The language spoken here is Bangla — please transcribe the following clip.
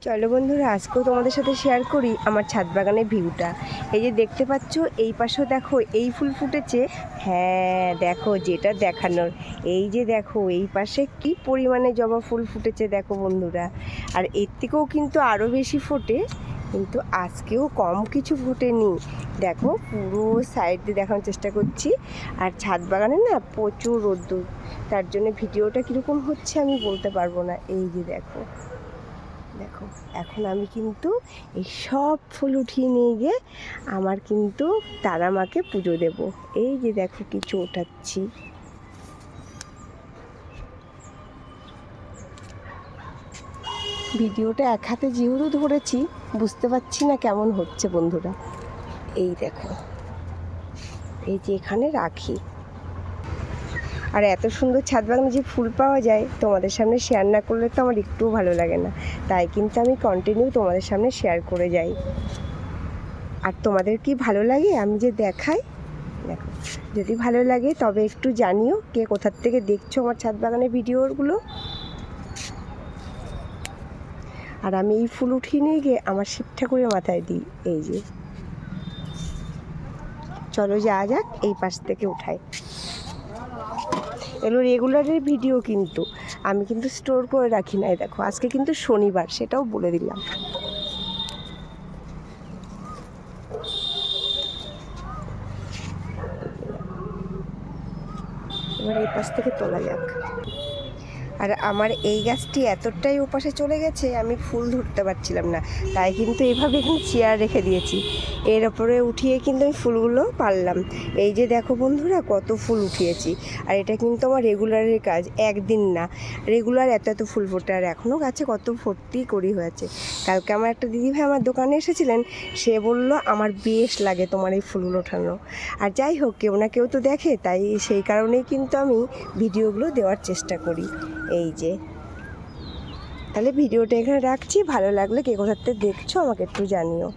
চলো বন্ধুরা, আজকেও তোমাদের সাথে শেয়ার করি আমার ছাদ বাগানের ভিউটা। এই যে দেখতে পাচ্ছ, এই পাশেও দেখো এই ফুল ফুটেছে। হ্যাঁ দেখো, যেটা দেখানোর, এই যে দেখো এই পাশে কি পরিমাণে জবা ফুল ফুটেছে দেখো বন্ধুরা। আর এর থেকেও কিন্তু আরও বেশি ফোটে, কিন্তু আজকেও কম কিছু ফোটেনি। দেখো পুরো সাইড দিয়ে দেখানোর চেষ্টা করছি। আর ছাদ বাগানে না প্রচুর রোদ্দুর, তার জন্য ভিডিওটা কীরকম হচ্ছে আমি বলতে পারবো না। এই যে দেখো দেখো, এখন আমি কিন্তু এই সব ফুল উঠিয়ে নিয়ে গিয়ে আমার কিন্তু তারা মাকে পুজো দেব। এই যে দেখো কিছু ওঠাচ্ছি। ভিডিওটা এক হাতে যেহেতু ধরেছি, বুঝতে পারছি না কেমন হচ্ছে বন্ধুরা। এই দেখো, এই যে এখানে রাখি। আর এত সুন্দর ছাদ বাগানে যে ফুল পাওয়া যায়, তোমাদের সামনে শেয়ার না করলে তো আমার একটুও ভালো লাগে না। তাই কিন্তু আমি কন্টিনিউ তোমাদের সামনে শেয়ার করে যাই। আর তোমাদের কি ভালো লাগে আমি যে দেখাই? দেখো, যদি ভালো লাগে তবে একটু জানিও কে কোথার থেকে দেখছো আমার ছাদ বাগানের ভিডিওগুলো। আর আমি এই ফুল উঠিয়ে নিয়ে গিয়ে আমার শিব ঠাকুরের মাথায় দিই। এই যে চলো যাওয়া যাক, এই পাশ থেকে উঠাই। এগুলো রেগুলারের ভিডিও, কিন্তু আমি কিন্তু স্টোর করে রাখি নাই। দেখো আজকে কিন্তু শনিবার, সেটাও বলে দিলাম। এবার এই পাশ থেকে তোলা যাক। আর আমার এই গাছটি এতটাই ওপাশে চলে গেছে, আমি ফুল ধরতে পারছিলাম না, তাই কিন্তু এইভাবে এখানে চেয়ার রেখে দিয়েছি। এর ওপরে উঠিয়ে কিন্তু আমি ফুলগুলো পারলাম। এই যে দেখো বন্ধুরা, কত ফুল উঠিয়েছি। আর এটা কিন্তু আমার রেগুলারের কাজ, একদিন না, রেগুলার এত এত ফুল ফোটে। আর এখনও গাছে কত ভর্তি করি হয়েছে। কালকে আমার একটা দিদিভাই আমার দোকানে এসেছিলেন, সে বলল আমার বেশ লাগে তোমার এই ফুলগুলো ওঠানো। আর যাই হোক, কেউ না কেউ তো দেখে, তাই সেই কারণেই কিন্তু আমি ভিডিওগুলো দেওয়ার চেষ্টা করি। এই যে, তাহলে ভিডিওটা এখানে রাখছি। ভালো লাগলে কে কোথাতে দেখছো আমাকে একটু জানিও।